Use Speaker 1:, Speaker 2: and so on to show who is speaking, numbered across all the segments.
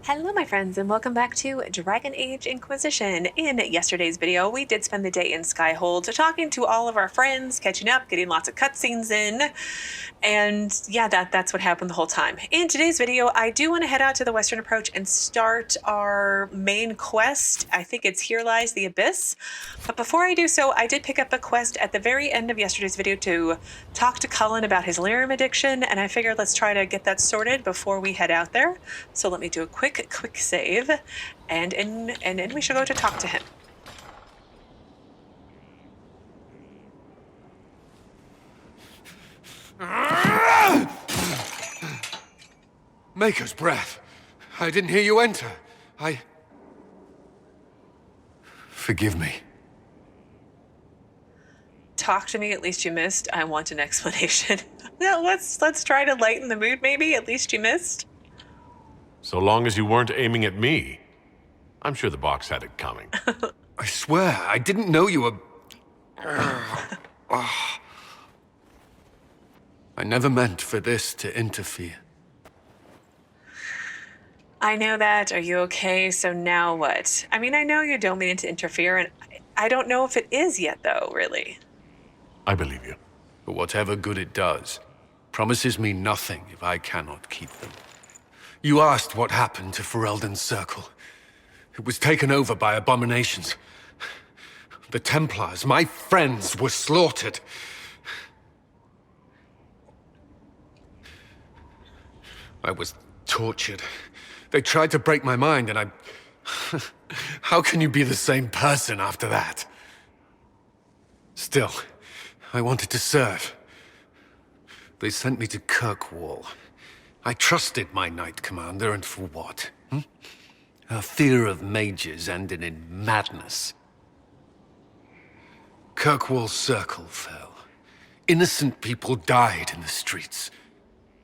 Speaker 1: Hello my friends and welcome back to Dragon Age Inquisition. In yesterday's video, we did spend the day in Skyhold talking to all of our friends, catching up, getting lots of cutscenes in, and yeah, that's what happened the whole time. In today's video, I do want to head out to the Western Approach and start our main quest. I think it's Here Lies the Abyss. But before I do so, I did pick up a quest at the very end of yesterday's video to talk to Cullen about his lyrium addiction, and I figured let's try to get that sorted before we head out there. So let me do a quick save, and then we should go to talk to him.
Speaker 2: Maker's breath. I didn't hear you enter. Forgive me.
Speaker 1: Talk to me, at least you missed. I want an explanation. Now let's try to lighten the mood maybe, at least you missed.
Speaker 3: So long as you weren't aiming at me. I'm sure the box had it coming.
Speaker 2: I swear, I didn't know you were... I never meant for this to interfere.
Speaker 1: I know that. Are you okay? So now what? I mean, I know you don't mean it to interfere, and I don't know if it is yet, though, really.
Speaker 3: I believe you.
Speaker 2: But whatever good it does, promises me nothing if I cannot keep them. You asked what happened to Ferelden's Circle. It was taken over by abominations. The Templars, my friends, were slaughtered. I was tortured. They tried to break my mind, and I... How can you be the same person after that? Still, I wanted to serve. They sent me to Kirkwall. I trusted my Knight Commander, and for what? Her fear of mages ended in madness. Kirkwall's Circle fell. Innocent people died in the streets.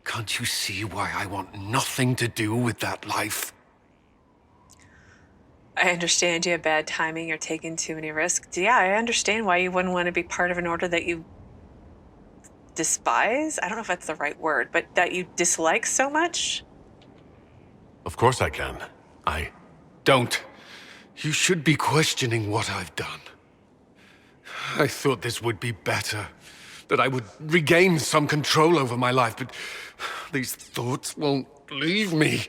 Speaker 2: Can't you see why I want nothing to do with that life?
Speaker 1: I understand you have bad timing, you're taking too many risks. Yeah, I understand why you wouldn't want to be part of an order that you despise? I don't know if that's the right word, but that you dislike so much?
Speaker 3: Of course I can.
Speaker 2: Don't. You should be questioning what I've done. I thought this would be better. That I would regain some control over my life, but these thoughts won't leave me.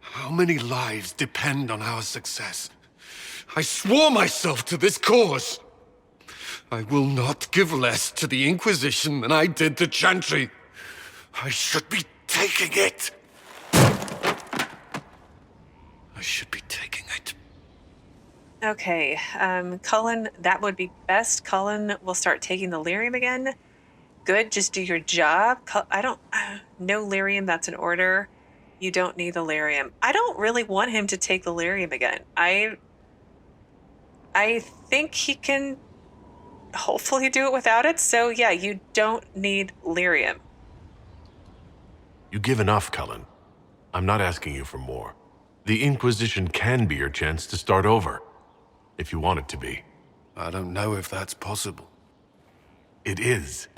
Speaker 2: How many lives depend on our success? I swore myself to this cause. I will not give less to the Inquisition than I did to Chantry. I should be taking it. I should be taking it.
Speaker 1: Okay, Cullen, that would be best. Cullen will start taking the lyrium again. Good, just do your job. No lyrium, that's an order. You don't need the lyrium. I don't really want him to take the lyrium again. I think he can hopefully do it without it. So yeah, you don't need lyrium.
Speaker 3: You give enough, Cullen. I'm not asking you for more. The Inquisition can be your chance to start over, if you want it to be.
Speaker 2: I don't know if that's possible.
Speaker 3: It is.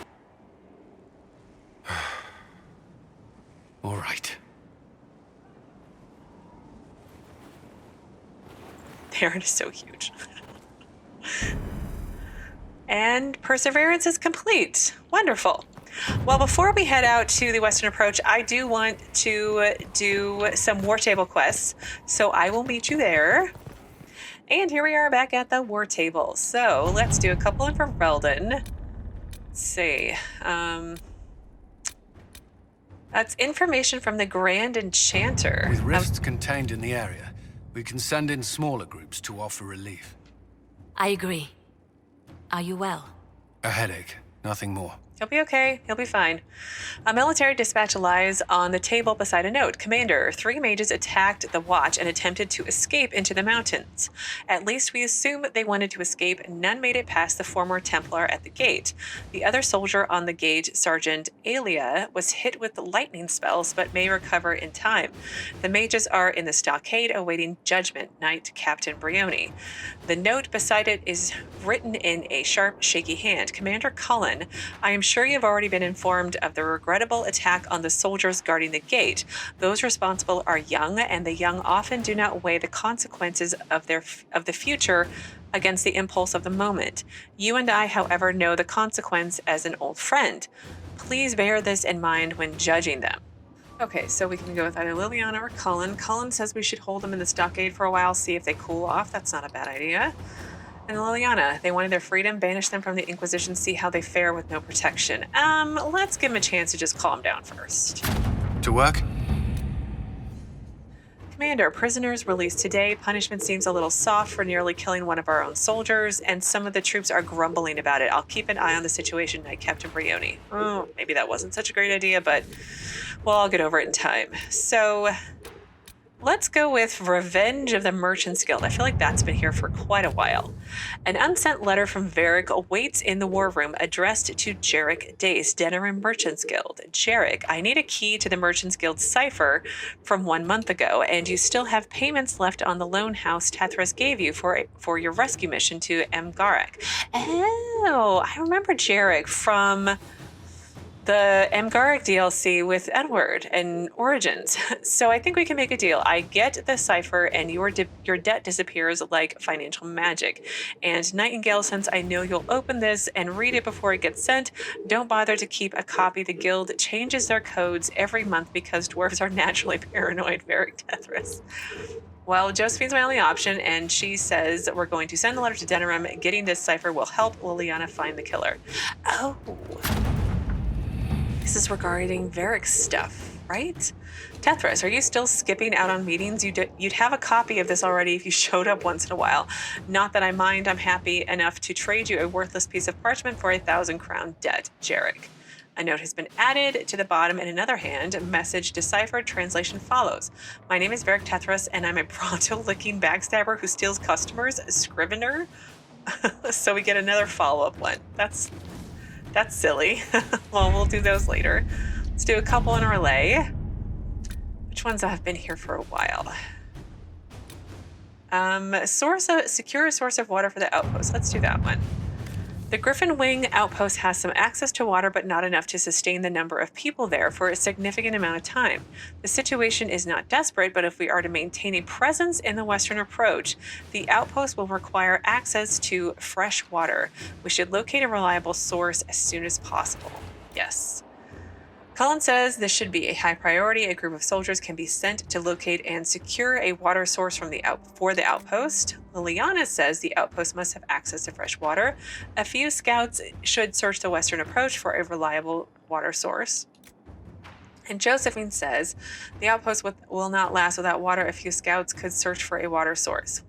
Speaker 2: All right.
Speaker 1: Aaron is so huge. And Perseverance is complete. Wonderful. Well, before we head out to the Western Approach, I do want to do some war table quests, so I will meet you there. And here we are back at the war table. So let's do a couple in Ferelden. Let's see. That's information from the Grand Enchanter.
Speaker 2: With rifts contained in the area, we can send in smaller groups to offer relief.
Speaker 4: I agree. Are you well?
Speaker 2: A headache, nothing more.
Speaker 1: He'll be okay. He'll be fine. A military dispatch lies on the table beside a note. Commander, 3 mages attacked the watch and attempted to escape into the mountains. At least we assume they wanted to escape. None made it past the former Templar at the gate. The other soldier on the gate, Sergeant Alia, was hit with lightning spells but may recover in time. The mages are in the stockade awaiting judgment. Knight Captain Briony. The note beside it is written in a sharp, shaky hand. Commander Cullen, I am sure you've already been informed of the regrettable attack on the soldiers guarding the gate. Those responsible are young, and the young often do not weigh the consequences of the future against the impulse of the moment. You and I, however, know the consequence as an old friend. Please bear this in mind when judging them. Okay, so we can go with either Leliana or Cullen. Cullen says we should hold them in the stockade for a while, see if they cool off. That's not a bad idea. And Leliana, they wanted their freedom, banish them from the Inquisition, see how they fare with no protection. Let's give them a chance to just calm down first.
Speaker 2: To work?
Speaker 1: Commander, prisoners released today. Punishment seems a little soft for nearly killing one of our own soldiers, and some of the troops are grumbling about it. I'll keep an eye on the situation, Knight Captain Briony. Oh, maybe that wasn't such a great idea, but, well, I'll get over it in time. So, let's go with Revenge of the Merchants Guild. I feel like that's been here for quite a while. An unsent letter from Varric awaits in the war room addressed to Jerrik Dace, Denerim Merchants Guild. Jerrik, I need a key to the Merchants Guild cipher from 1 month ago, and you still have payments left on the loan house Tethras gave you for your rescue mission to Amgarak. Oh, I remember Jerrik from the Amgarak DLC with Edward and Origins. So I think we can make a deal. I get the cipher and your debt disappears like financial magic. And Nightingale, since I know you'll open this and read it before it gets sent, don't bother to keep a copy. The guild changes their codes every month because dwarves are naturally paranoid. Varric Tethras. Well, Josephine's my only option, and she says we're going to send a letter to Denerim. Getting this cipher will help Leliana find the killer. Oh. This is regarding Varric's stuff, right? Tethras, are you still skipping out on meetings? You'd have a copy of this already if you showed up once in a while. Not that I mind, I'm happy enough to trade you a worthless piece of parchment for 1,000 crown debt, Jerrik. A note has been added to the bottom in another hand. Message deciphered, translation follows. My name is Varric Tethras, and I'm a pronto-licking backstabber who steals customers, scrivener. So we get another follow-up one. That's silly. Well, we'll do those later. Let's do a couple in a relay. Which ones have been here for a while? Secure a source of water for the outpost. Let's do that one. The Griffin Wing outpost has some access to water, but not enough to sustain the number of people there for a significant amount of time. The situation is not desperate, but if we are to maintain a presence in the western approach, the outpost will require access to fresh water. We should locate a reliable source as soon as possible. Yes. Cullen says this should be a high priority. A group of soldiers can be sent to locate and secure a water source for the outpost. Leliana says the outpost must have access to fresh water. A few scouts should search the western approach for a reliable water source. And Josephine says the outpost will not last without water. A few scouts could search for a water source.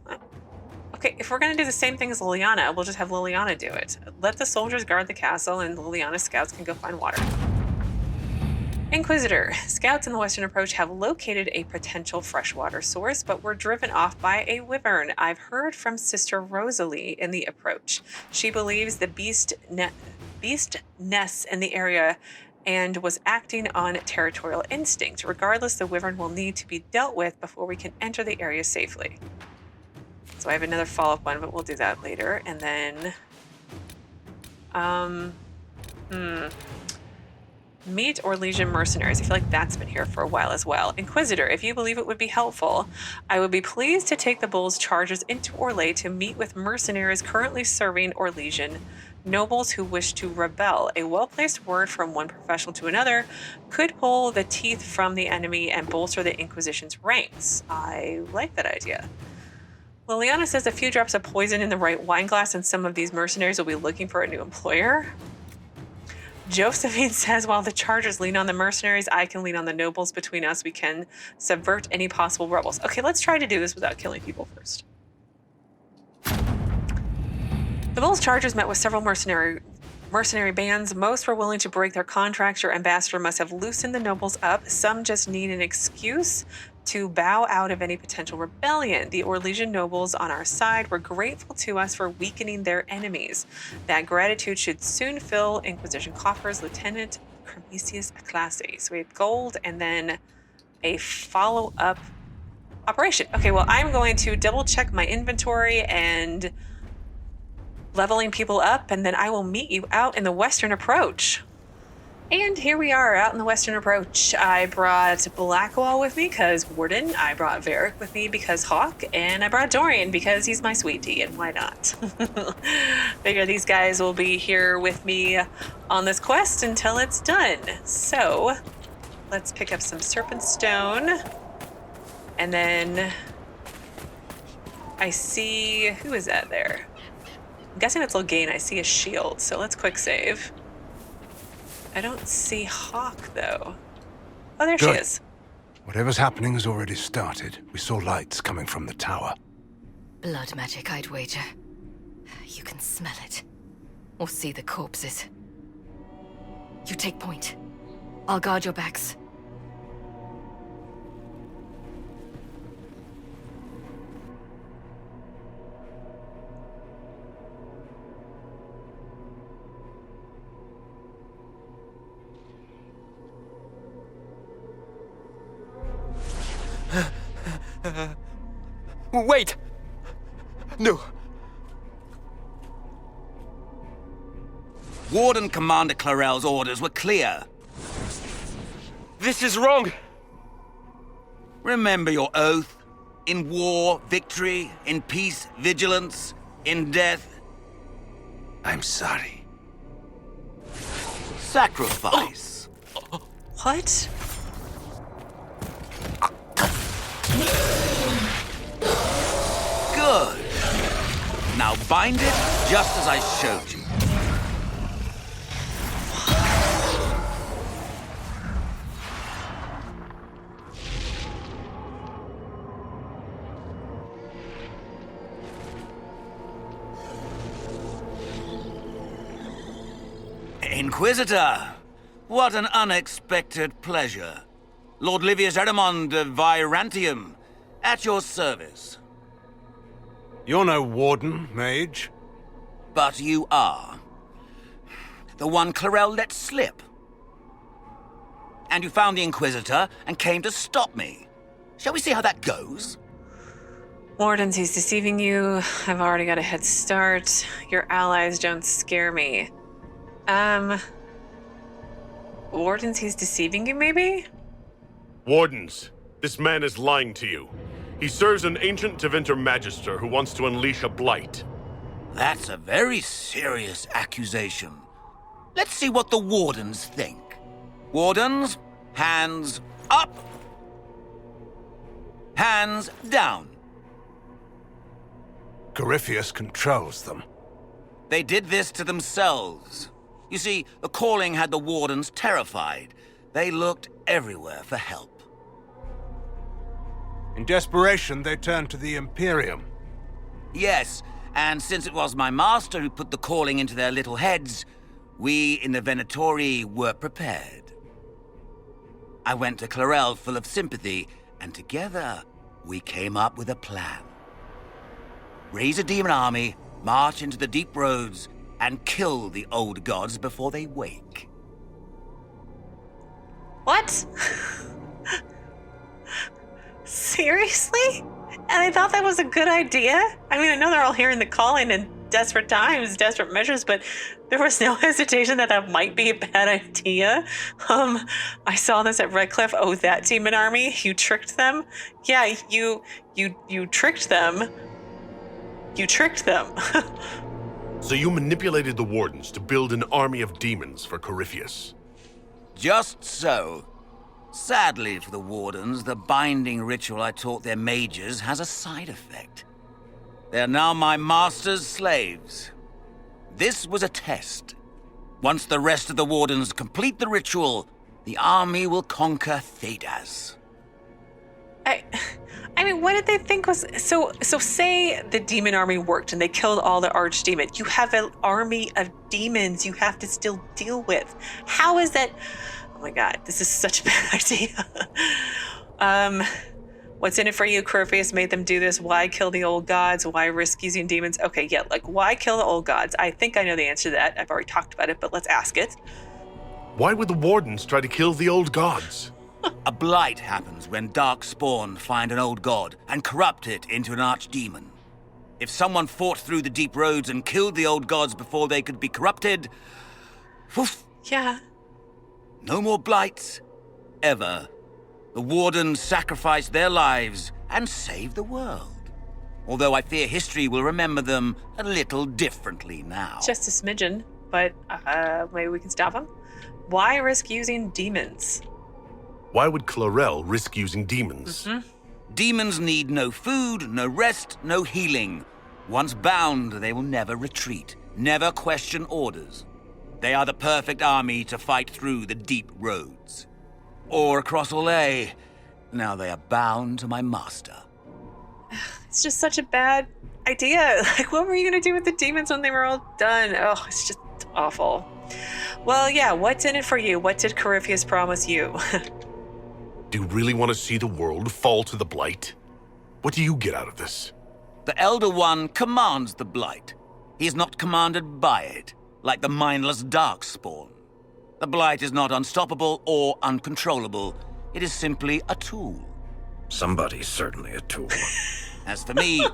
Speaker 1: Okay, if we're going to do the same thing as Leliana, we'll just have Leliana do it. Let the soldiers guard the castle and Leliana's scouts can go find water. Inquisitor, scouts in the western approach have located a potential freshwater source, but were driven off by a wyvern. I've heard from Sister Rosalie in the approach. She believes the beast nests in the area and was acting on territorial instinct. Regardless, the wyvern will need to be dealt with before we can enter the area safely. So I have another follow-up one, but we'll do that later. And then, Meet or Legion mercenaries. I feel like that's been here for a while as well. Inquisitor, if you believe it would be helpful, I would be pleased to take the Bull's charges into Orlais to meet with mercenaries currently serving Orlesian nobles who wish to rebel. A well-placed word from one professional to another could pull the teeth from the enemy and bolster the Inquisition's ranks. I like that idea. Leliana says a few drops of poison in the right wine glass and some of these mercenaries will be looking for a new employer. Josephine says, while the chargers lean on the mercenaries, I can lean on the nobles. Between us, we can subvert any possible rebels. Okay, let's try to do this without killing people first. The Bull's chargers met with several mercenary bands. Most were willing to break their contracts. Your ambassador must have loosened the nobles up. Some just need an excuse to bow out of any potential rebellion. The Orlesian nobles on our side were grateful to us for weakening their enemies. That gratitude should soon fill Inquisition coffers. Lieutenant Cremisius Aclassi. So we have gold and then a follow-up operation. Okay, well, I'm going to double check my inventory and leveling people up, and then I will meet you out in the western approach. And here we are out in the Western Approach. I brought Blackwall with me because Warden. I brought Varric with me because Hawke. And I brought Dorian because he's my sweetie, and why not? Figure these guys will be here with me on this quest until it's done. So let's pick up some Serpent Stone. And then I see, who is that there? I'm guessing it's Loghain. I see a shield, so let's quick save. I don't see Hawke, though. Oh, there
Speaker 5: Good.
Speaker 1: she is.
Speaker 5: Whatever's happening has already started. We saw lights coming from the tower.
Speaker 6: Blood magic, I'd wager. You can smell it. Or see the corpses. You take point. I'll guard your backs.
Speaker 7: Wait! No.
Speaker 8: Warden-Commander Clarel's orders were clear.
Speaker 7: This is wrong!
Speaker 8: Remember your oath. In war, victory. In peace, vigilance. In death,
Speaker 5: I'm sorry.
Speaker 8: sacrifice.
Speaker 1: What?
Speaker 8: Good. Now bind it just as I showed you. Inquisitor, what an unexpected pleasure. Lord Livius Erimond of Vyrantium, at your service.
Speaker 5: You're no warden, mage.
Speaker 8: But you are. The one Clarel let slip. And you found the Inquisitor and came to stop me. Shall we see how that goes?
Speaker 1: Wardens, he's deceiving you. I've already got a head start. Your allies don't scare me. Wardens, he's deceiving you, maybe?
Speaker 3: Wardens, this man is lying to you. He serves an ancient Tevinter Magister who wants to unleash a blight.
Speaker 8: That's a very serious accusation. Let's see what the Wardens think. Wardens, hands up. Hands down.
Speaker 5: Corypheus controls them.
Speaker 8: They did this to themselves. You see, the calling had the Wardens terrified. They looked everywhere for help.
Speaker 5: In desperation, they turned to the Imperium.
Speaker 8: Yes, and since it was my master who put the calling into their little heads, we in the Venatori were prepared. I went to Clarel full of sympathy, and together we came up with a plan. Raise a demon army, march into the deep roads, and kill the old gods before they wake.
Speaker 1: What? Seriously? And they thought that was a good idea? I mean, I know they're all hearing the calling in desperate times, desperate measures, but there was no hesitation that that might be a bad idea. I saw this at Redcliffe. Oh, that demon army? You tricked them? Yeah, you tricked them. You tricked them.
Speaker 3: So you manipulated the Wardens to build an army of demons for Corypheus.
Speaker 8: Just so. Sadly for the Wardens, the binding ritual I taught their mages has a side effect. They are now my master's slaves. This was a test. Once the rest of the Wardens complete the ritual, the army will conquer Tethras.
Speaker 1: I mean, what did they think was... So say the demon army worked and they killed all the archdemons. You have an army of demons you have to still deal with. How is that... Oh my god, this is such a bad idea. What's in it for you? Corypheus made them do this. Why kill the old gods? Why risk using demons? Okay, yeah, like, why kill the old gods? I think I know the answer to that. I've already talked about it, but let's ask it.
Speaker 3: Why would the Wardens try to kill the old gods?
Speaker 8: A blight happens when dark spawn find an old god and corrupt it into an archdemon. If someone fought through the deep roads and killed the old gods before they could be corrupted... Woof,
Speaker 1: Yeah.
Speaker 8: No more blights. Ever. The Wardens sacrificed their lives and saved the world. Although I fear history will remember them a little differently now.
Speaker 1: Just a smidgen, but maybe we can stop him. Why risk using demons?
Speaker 3: Why would Clarel risk using demons?
Speaker 8: Demons need no food, no rest, no healing. Once bound, they will never retreat, never question orders. They are the perfect army to fight through the deep roads. Or across Loghain. Now they are bound to my master.
Speaker 1: It's just such a bad idea. Like, what were you going to do with the demons when they were all done? Oh, it's just awful. Well, yeah, what's in it for you? What did Corypheus promise you?
Speaker 3: Do you really want to see the world fall to the Blight? What do you get out of this?
Speaker 8: The Elder One commands the Blight. He is not commanded by it, like the mindless Darkspawn. The Blight is not unstoppable or uncontrollable. It is simply a tool.
Speaker 9: Somebody's certainly a tool.
Speaker 8: As for me,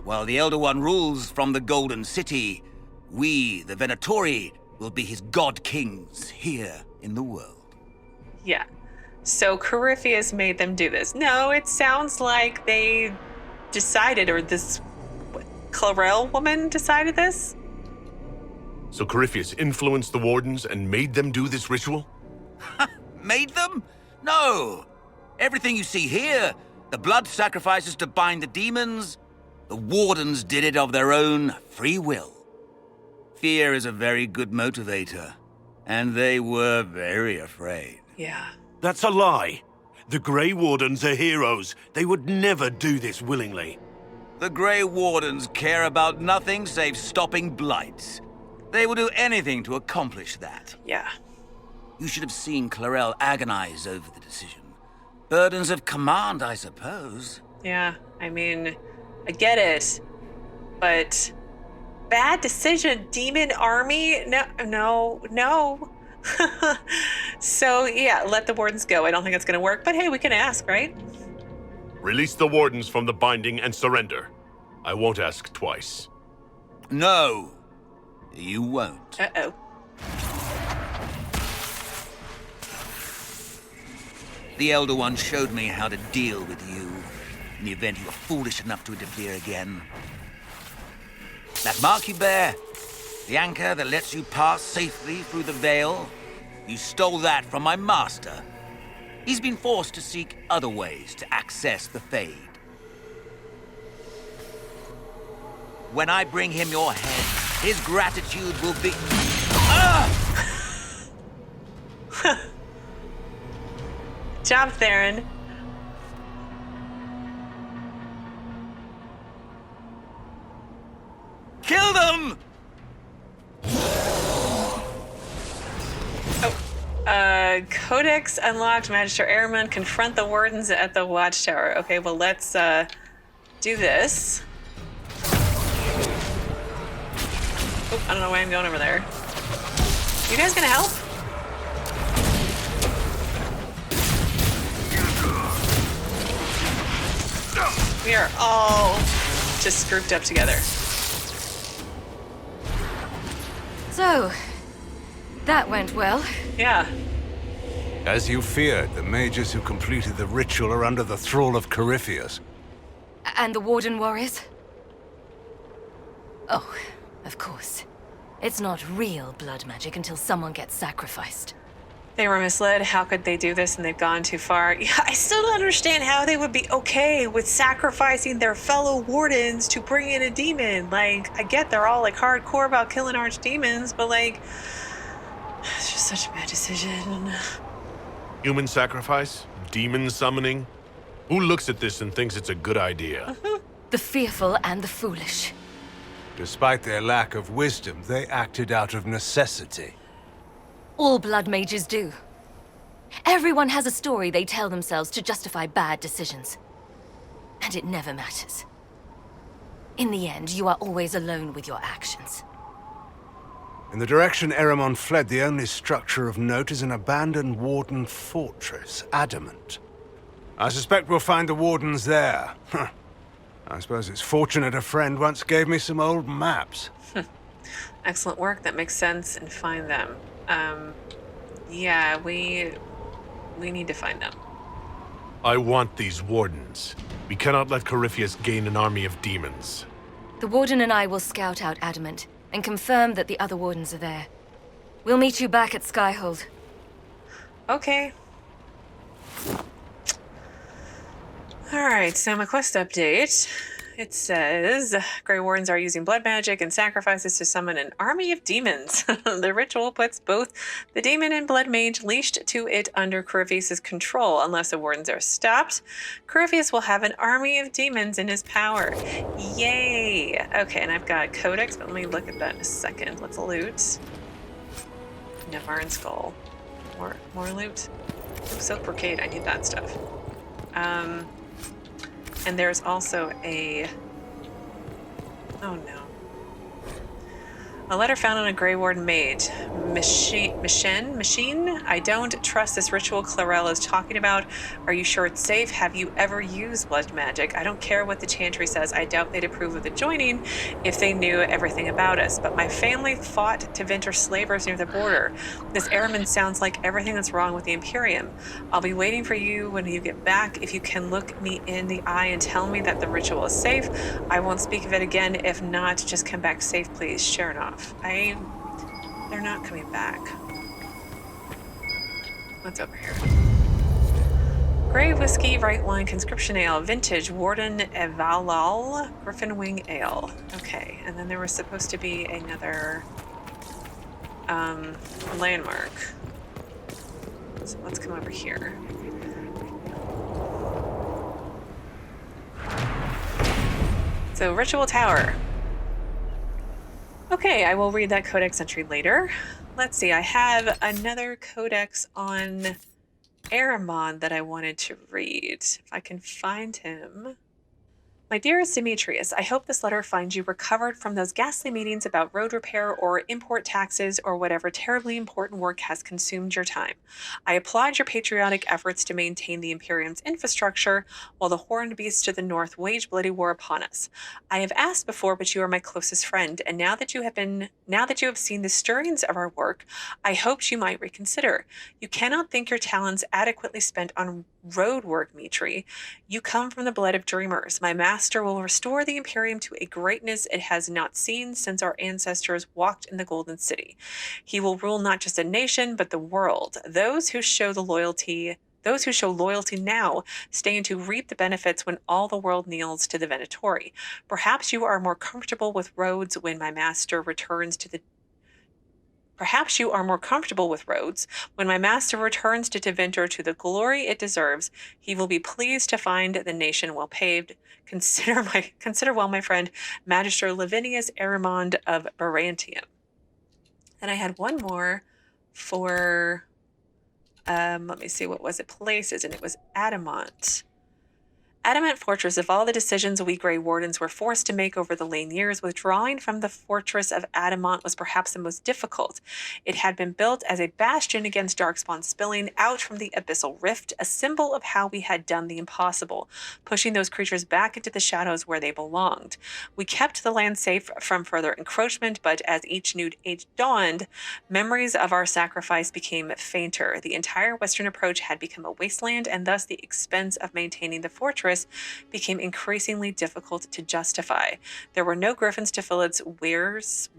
Speaker 8: while the Elder One rules from the Golden City, we, the Venatori, will be his god-kings here in the world.
Speaker 1: Yeah. So Corypheus made them do this. No, it sounds like they decided, or this Clarel woman decided this?
Speaker 3: So Corypheus influenced the Wardens and made them do this ritual?
Speaker 8: Made them? No. Everything you see here, the blood sacrifices to bind the demons, the Wardens did it of their own free will. Fear is a very good motivator, and they were very afraid.
Speaker 1: Yeah.
Speaker 9: That's a lie. The Grey Wardens are heroes. They would never do this willingly.
Speaker 8: The Grey Wardens care about nothing save stopping blights. They will do anything to accomplish that.
Speaker 1: Yeah.
Speaker 8: You should have seen Clarel agonize over the decision. Burdens of command, I suppose.
Speaker 1: Yeah. I mean, I get it. But bad decision. Demon army? No. So, yeah, let the Wardens go. I don't think it's going to work, but hey, we can ask, right?
Speaker 3: Release the Wardens from the binding and surrender. I won't ask twice.
Speaker 8: No, you won't.
Speaker 1: Uh-oh.
Speaker 8: The Elder One showed me how to deal with you in the event you were foolish enough to interfere again. That mark you bear, the anchor that lets you pass safely through the veil, you stole that from my master. He's been forced to seek other ways to access the Fade. When I bring him your head, his gratitude will be...
Speaker 1: Job, Theron.
Speaker 8: Kill them!
Speaker 1: Codex unlocked. Magister Erimond, confront the Wardens at the Watchtower. Okay, well, let's do this. Oh, I don't know why I'm going over there. You guys gonna help? We are all just grouped up together.
Speaker 6: So, that went well.
Speaker 1: Yeah.
Speaker 5: As you feared, the mages who completed the ritual are under the thrall of Corypheus.
Speaker 6: And the Warden warriors? Oh, of course. It's not real blood magic until someone gets sacrificed.
Speaker 1: They were misled. How could they do this? And they've gone too far. Yeah, I still don't understand how they would be okay with sacrificing their fellow wardens to bring in a demon. Like, I get they're all like hardcore about killing archdemons, but like, it's just such a bad decision.
Speaker 3: Human sacrifice? Demon summoning? Who looks at this and thinks it's a good idea?
Speaker 6: The fearful and the foolish.
Speaker 5: Despite their lack of wisdom, they acted out of necessity.
Speaker 6: All blood mages do. Everyone has a story they tell themselves to justify bad decisions. And it never matters. In the end, you are always alone with your actions.
Speaker 5: In the direction Erimond fled, the only structure of note is an abandoned Warden fortress, Adamant. I suspect we'll find the Wardens there. I suppose it's fortunate a friend once gave me some old maps.
Speaker 1: Excellent work. That makes sense. And find them. Yeah, we need to find them.
Speaker 3: I want these wardens. We cannot let Corypheus gain an army of demons.
Speaker 6: The Warden and I will scout out Adamant and confirm that the other Wardens are there. We'll meet you back at Skyhold.
Speaker 1: Okay. Alright, so my quest update. It says, Grey Wardens are using blood magic and sacrifices to summon an army of demons. The ritual puts both the demon and blood mage leashed to it under Corypheus' control. Unless the Wardens are stopped, Corypheus will have an army of demons in his power. Yay! Okay, and I've got Codex, but let me look at that in a second. Let's loot. Navarran Skull. More loot. Ooh, Silk Brocade, I need that stuff. And there's also a... Oh no. A letter found on a Grey Warden mage. Machine? I don't trust this ritual Clarel is talking about. Are you sure it's safe? Have you ever used blood magic? I don't care what the chantry says. I doubt they'd approve of the joining if they knew everything about us. But my family fought Tevinter slavers near the border. This Erimond sounds like everything that's wrong with the Imperium. I'll be waiting for you when you get back. If you can look me in the eye and tell me that the ritual is safe, I won't speak of it again. If not, just come back safe, please. Chernoff. They're not coming back. What's over here? Grey Whiskey, Right Wine, Conscription Ale, Vintage, Warden Evalal, Griffin Wing Ale. Okay, and then there was supposed to be another landmark. So let's come over here. So, Ritual Tower. Okay, I will read that codex entry later. Let's see, I have another codex on Erimond that I wanted to read. If I can find him. My dearest Demetrius, I hope this letter finds you recovered from those ghastly meetings about road repair or import taxes or whatever terribly important work has consumed your time. I applaud your patriotic efforts to maintain the Imperium's infrastructure while the horned beasts to the north wage bloody war upon us. I have asked before, but you are my closest friend, and now that you have seen the stirrings of our work, I hoped you might reconsider. You cannot think your talents adequately spent on road work, Mitri. You come from the blood of dreamers. My master will restore the Imperium to a greatness it has not seen since our ancestors walked in the Golden City. He will rule not just a nation, but the world. Those who show loyalty now stand to reap the benefits when all the world kneels to the Venatori. Perhaps you are more comfortable with roads when my master returns to the Perhaps you are more comfortable with roads. When my master returns to Tevinter to the glory it deserves, he will be pleased to find the nation well paved. Consider well, my friend, Magister Lavinius Erimond of Vyrantium. And I had one more for, let me see, what was it? Places, and it was Adamant. Adamant Fortress. Of all the decisions we Grey Wardens were forced to make over the lane years, withdrawing from the fortress of Adamant was perhaps the most difficult. It had been built as a bastion against darkspawn spilling out from the abyssal rift, a symbol of how we had done the impossible, pushing those creatures back into the shadows where they belonged. We kept the land safe from further encroachment, but as each new age dawned, memories of our sacrifice became fainter. The entire western approach had become a wasteland, and thus the expense of maintaining the fortress became increasingly difficult to justify. There were no griffins to fill its weirs,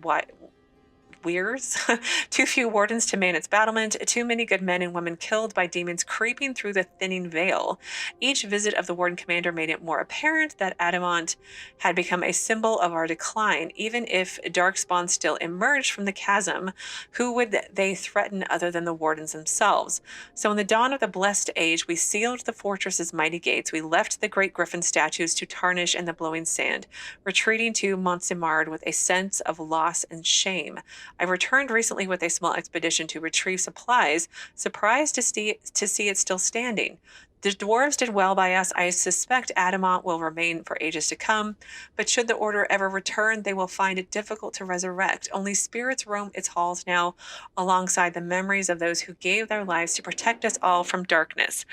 Speaker 1: too few wardens to man its battlement, too many good men and women killed by demons creeping through the thinning veil. Each visit of the Warden-Commander made it more apparent that Adamant had become a symbol of our decline. Even if darkspawn still emerged from the chasm, who would they threaten other than the Wardens themselves? So in the dawn of the Blessed Age, we sealed the fortress's mighty gates. We left the great griffin statues to tarnish in the blowing sand, retreating to Montsimard with a sense of loss and shame. I returned recently with a small expedition to retrieve supplies, surprised to see it still standing. The dwarves did well by us. I suspect Adamant will remain for ages to come, but should the order ever return, they will find it difficult to resurrect. Only spirits roam its halls now, alongside the memories of those who gave their lives to protect us all from darkness.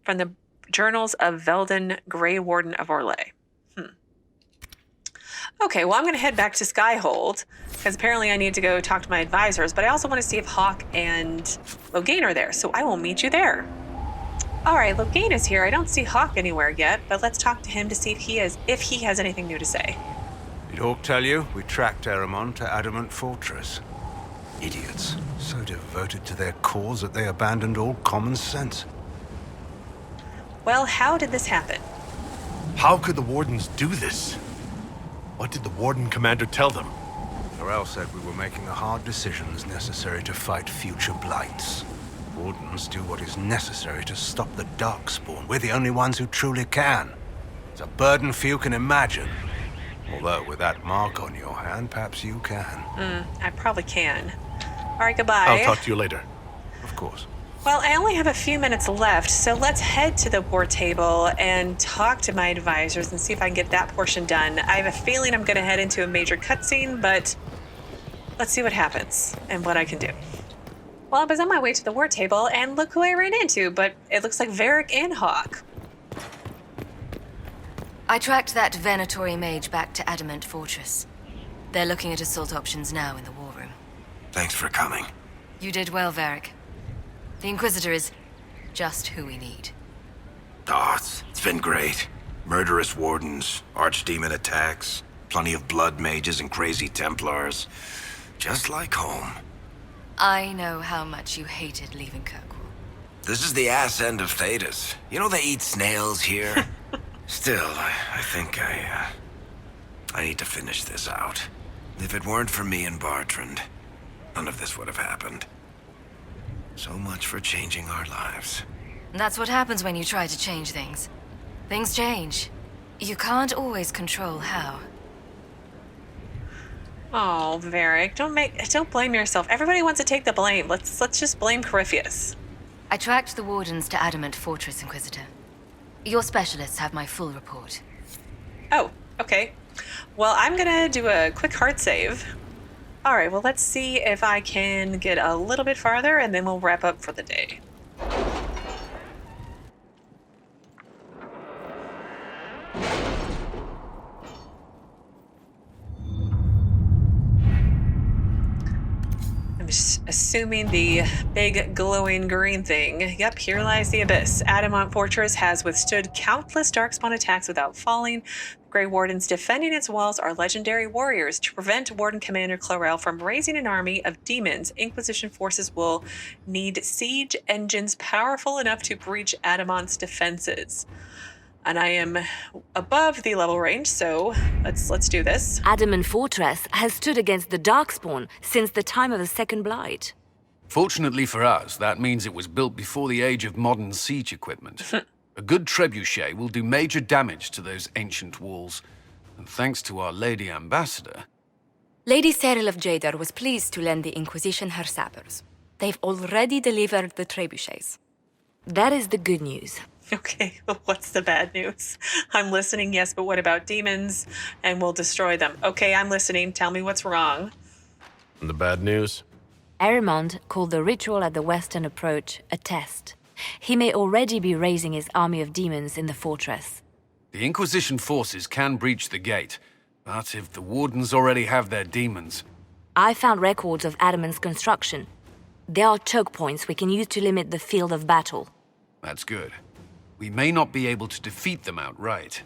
Speaker 1: From the journals of Veldon, Grey Warden of Orlais. Okay, well, I'm going to head back to Skyhold, because apparently I need to go talk to my advisors, but I also want to see if Hawke and Loghain are there, so I will meet you there. All right, Loghain is here. I don't see Hawke anywhere yet, but let's talk to him to see if he has anything new to say.
Speaker 5: Did Hawke tell you? We tracked Erimond to Adamant Fortress. Idiots. So devoted to their cause that they abandoned all common sense.
Speaker 1: Well, how did this happen?
Speaker 3: How could the Wardens do this? What did the Warden-Commander tell them?
Speaker 5: Clarel said we were making the hard decisions necessary to fight future blights. Wardens do what is necessary to stop the Darkspawn. We're the only ones who truly can. It's a burden few can imagine. Although, with that mark on your hand, perhaps you can.
Speaker 1: I probably can. All right, goodbye.
Speaker 3: I'll talk to you later.
Speaker 5: Of course.
Speaker 1: Well, I only have a few minutes left, so let's head to the war table and talk to my advisors and see if I can get that portion done. I have a feeling I'm going to head into a major cutscene, but let's see what happens and what I can do. Well, I was on my way to the war table, and look who I ran into, but it looks like Varric and Hawke.
Speaker 6: I tracked that Venatori mage back to Adamant Fortress. They're looking at assault options now in the war room.
Speaker 10: Thanks for coming.
Speaker 6: You did well, Varric. The Inquisitor is just who we need.
Speaker 10: It's been great. Murderous wardens, archdemon attacks, plenty of blood mages and crazy Templars. Just like home.
Speaker 6: I know how much you hated leaving Kirkwall.
Speaker 10: This is the ass end of Tethras. You know they eat snails here? Still, I think I need to finish this out. If it weren't for me and Bartrand, none of this would have happened. So much for changing our lives.
Speaker 6: That's what happens when you try to change things. Things change. You can't always control how.
Speaker 1: Oh, Varric, don't blame yourself. Everybody wants to take the blame. Let's just blame Corypheus.
Speaker 6: I tracked the Wardens to Adamant Fortress, Inquisitor. Your specialists have my full report.
Speaker 1: Oh, okay. Well, I'm gonna do a quick heart save. All right, well, let's see if I can get a little bit farther, and then we'll wrap up for the day. I'm just assuming the big glowing green thing. Yep, here lies the abyss. Adamant Fortress has withstood countless Darkspawn attacks without falling. Grey Wardens defending its walls are legendary warriors. To prevent Warden-Commander Clarel from raising an army of demons, Inquisition forces will need siege engines powerful enough to breach Adamant's defenses. And I am above the level range, so let's do this.
Speaker 4: Adamant Fortress has stood against the Darkspawn since the time of the Second Blight.
Speaker 2: Fortunately for us, that means it was built before the age of modern siege equipment. A good trebuchet will do major damage to those ancient walls. And thanks to our Lady Ambassador...
Speaker 11: Lady Cyril of Jadar was pleased to lend the Inquisition her sappers. They've already delivered the trebuchets.
Speaker 4: That is the good news.
Speaker 1: Okay, what's the bad news? I'm listening, yes, but what about demons? And we'll destroy them. Okay, I'm listening. Tell me what's wrong.
Speaker 3: And the bad news?
Speaker 4: Erimond called the ritual at the western approach a test. He may already be raising his army of demons in the fortress.
Speaker 2: The Inquisition forces can breach the gate, but if the Wardens already have their demons...
Speaker 4: I found records of Adamant's construction. There are choke points we can use to limit the field of battle.
Speaker 2: That's good. We may not be able to defeat them outright.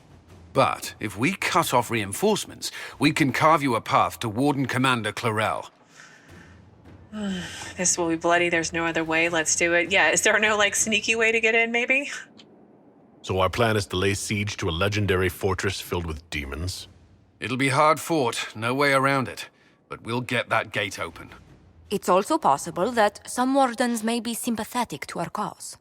Speaker 2: But if we cut off reinforcements, we can carve you a path to Warden-Commander Clarel.
Speaker 1: This will be bloody. There's no other way. Let's do it. Yeah, is there no, sneaky way to get in, maybe?
Speaker 3: So our plan is to lay siege to a legendary fortress filled with demons?
Speaker 2: It'll be hard fought, no way around it. But we'll get that gate open.
Speaker 11: It's also possible that some Wardens may be sympathetic to our cause.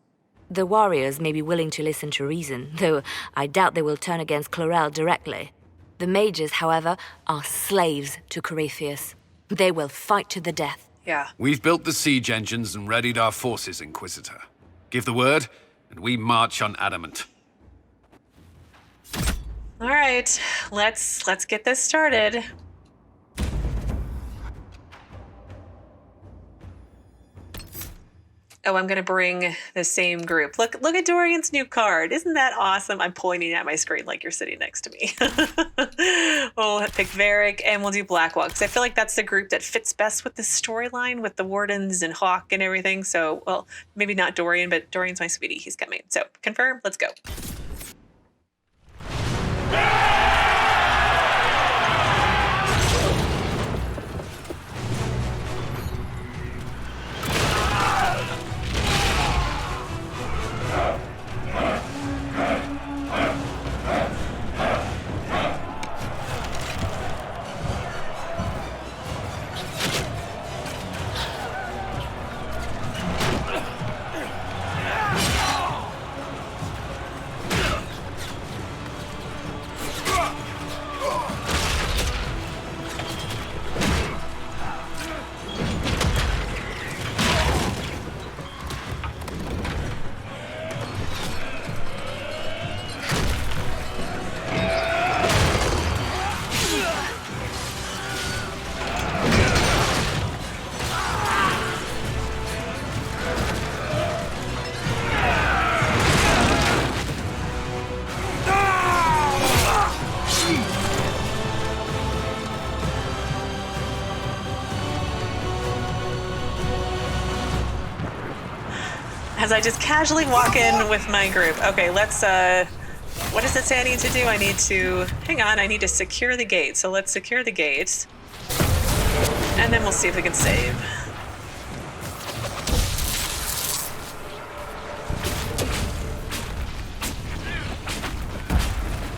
Speaker 4: The warriors may be willing to listen to reason, though I doubt they will turn against Clarel directly. The mages, however, are slaves to Corypheus. They will fight to the death.
Speaker 1: Yeah.
Speaker 2: We've built the siege engines and readied our forces, Inquisitor. Give the word, and we march on Adamant.
Speaker 1: All right, let's get this started. Oh, I'm going to bring the same group. Look at Dorian's new card. Isn't that awesome? I'm pointing at my screen like you're sitting next to me. We'll pick Varric and we'll do Blackwall because I feel like that's the group that fits best with this storyline with the Wardens and Hawke and everything. So, well, maybe not Dorian, but Dorian's my sweetie. He's coming. So, confirm. Let's go. As I just casually walk in with my group. Okay, let's, what does it say I need to do? I need to secure the gate. So let's secure the gate. And then we'll see if we can save.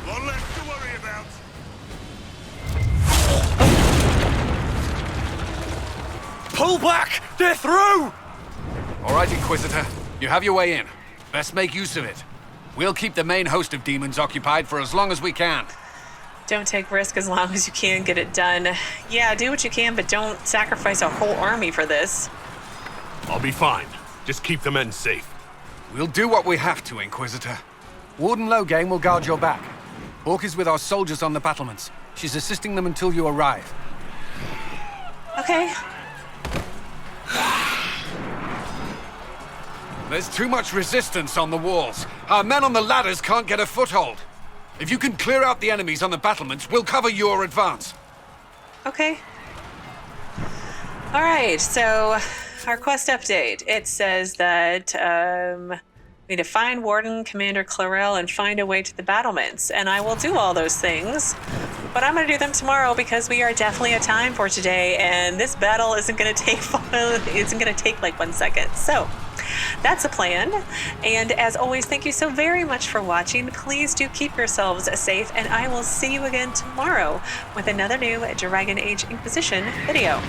Speaker 9: One left to worry about.
Speaker 7: Pull back! They're through!
Speaker 2: All right, Inquisitor. You have your way in. Best make use of it. We'll keep the main host of demons occupied for as long as we can.
Speaker 1: Don't take risk as long as you can get it done. Yeah, do what you can, but don't sacrifice a whole army for this.
Speaker 9: I'll be fine. Just keep the men safe.
Speaker 2: We'll do what we have to, Inquisitor. Warden Loghain will guard your back. Hawke is with our soldiers on the battlements. She's assisting them until you arrive.
Speaker 1: Okay.
Speaker 2: There's too much resistance on the walls. Our men on the ladders can't get a foothold. If you can clear out the enemies on the battlements, we'll cover your advance.
Speaker 1: Okay. All right, so our quest update. It says that we need to find Warden-Commander Clarel and find a way to the battlements. And I will do all those things, but I'm going to do them tomorrow because we are definitely at time for today, and this battle isn't going to take like 1 second. So that's the plan. And as always, thank you so very much for watching. Please do keep yourselves safe, and I will see you again tomorrow with another new Dragon Age Inquisition video.